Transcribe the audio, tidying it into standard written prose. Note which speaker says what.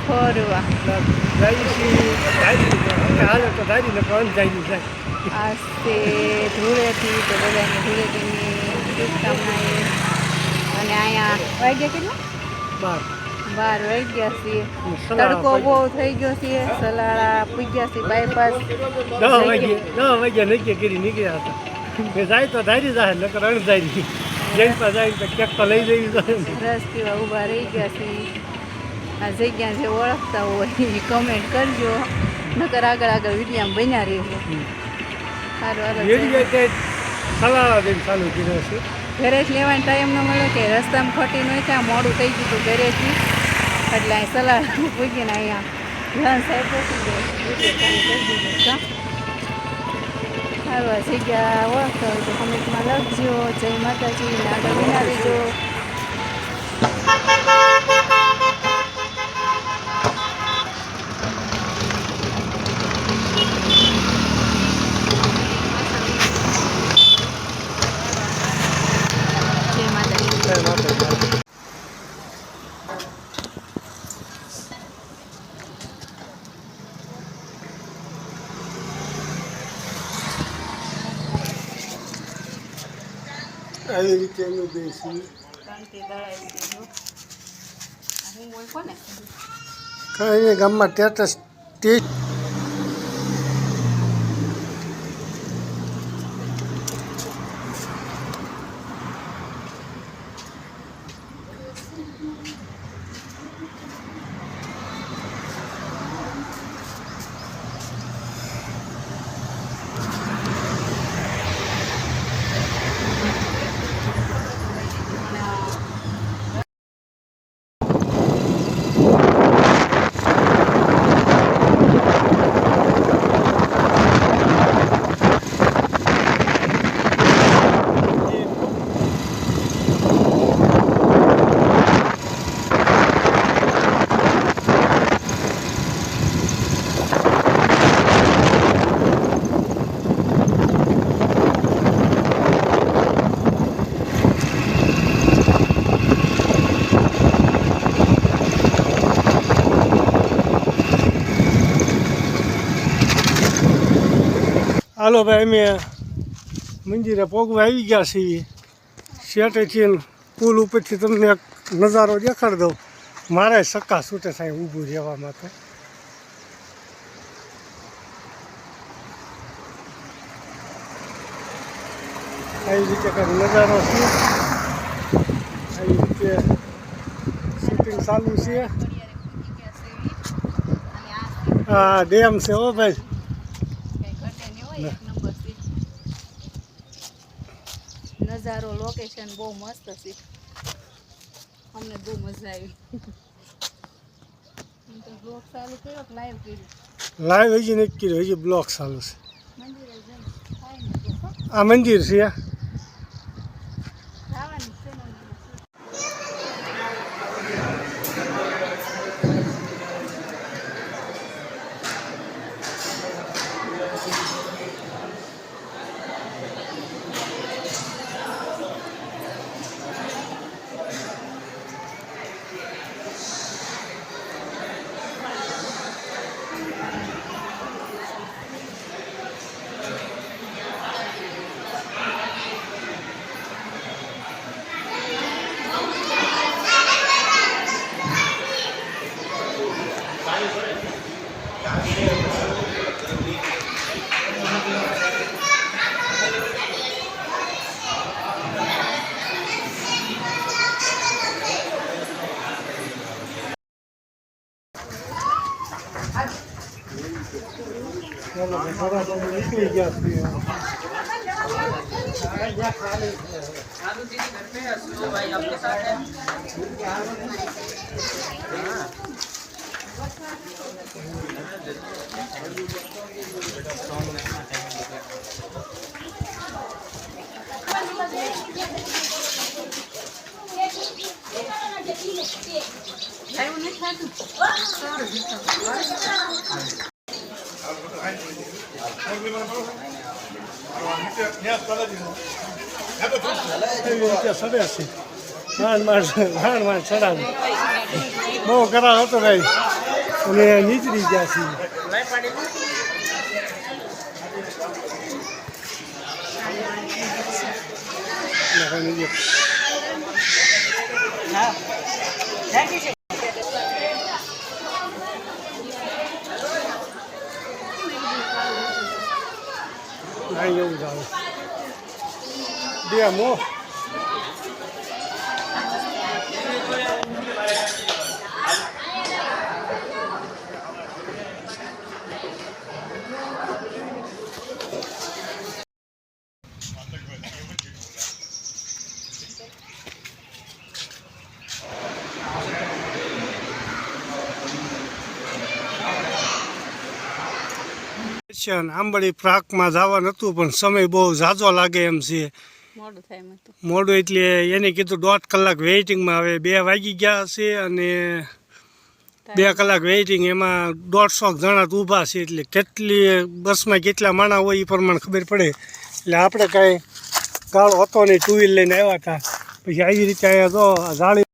Speaker 1: ફરવા આસ્તે ધૂળેથી તો બધાને ધૂળેટીની શુભકામનાએ અને અહીંયા વાગ્યા કેટલા 12 વાગ્યા છીએ તડકો બહુ થઈ ગયો છે સલાળા પૂગ્યા છે બાયપાસ
Speaker 2: 10 વાગ્યા નીકળ્યા હતા જાય તો ધારી જાય નકર અણધારી જઈને જાય તો ક્યાંક તો લઈ જઈ
Speaker 1: રસ પીવા ઊભા રહી ગયા છે આ જગ્યા જે ઓળખતા હોય એ કમેન્ટ કરજો નકર આગળ વિડીયામાં બન્યા રહેશે
Speaker 2: સલાળા દઈને ચાલુ કર્યો છે
Speaker 1: ઘરેથી લેવાનો ટાઈમ ન મળ્યો કે રસ્તામાં ખોટી ન ત્યાં મોડું થઈ ગયું હતું ઘરેથી એટલે અહીં સલાડ પૂછીને અહીંયા લંચ આપ્યો સારું આ જગ્યા ઓળખતા હોય તો કમેન્ટમાં લખજો જય માતાજી આગળ બનાવીજો
Speaker 2: આવી રીતે એનું દેશી કાંઈ ગામમાં સ્ટેટસ હાલો ભાઈ અમે મંદિરે પોગવા આવી ગયા છીએ શેટેથી પુલ ઉપરથી તમને એક નજારો દેખાડી દઉં મારે સક્કા છૂટે થાય ઊભું રહેવા માટે આવી રીતે કંઈક નજારો છે આવી રીતે શૂટિંગ ચાલુ છે હા ડેમ છે હો ભાઈ
Speaker 1: નજારો લોકેશન બહુ મસ્ત છે અમને બહુ મજા આવી તો બ્લોગ ચાલુ કર્યો કે લાઈવ કર્યું
Speaker 2: લાઈવ હજી નથી કર્યો હજી બ્લોગ ચાલુ છે આ મંદિર છે નીકળી ગયા છીએ સડે છે માંડ ચડાવે બહુ કરાર હતો ભાઈ અને નીચડી ગયા છીએ. એવું જ આવે બે મો આંબળી પ્રાકમાં જવાનું હતું પણ સમય બહુ ઝાઝો લાગે એમ છે.
Speaker 1: મોડું થાય એમ હતું.
Speaker 2: મોડું એટલે એને કીધું 1.5 કલાક વેઇટિંગમાં આવે. 2 વાગી ગયા છે અને 2 કલાક વેઇટિંગ એમાં 150 જણા તો ઊભા છે એટલે કેટલી બસમાં કેટલા માણા હોય એ પ્રમાણે ખબર પડે. એટલે આપણે કાંઈ ગાળો હતો નહીં, 2 વ્હીલ લઈને આવ્યા હતા. પછી આવી રીતે અહીંયા જો જાળી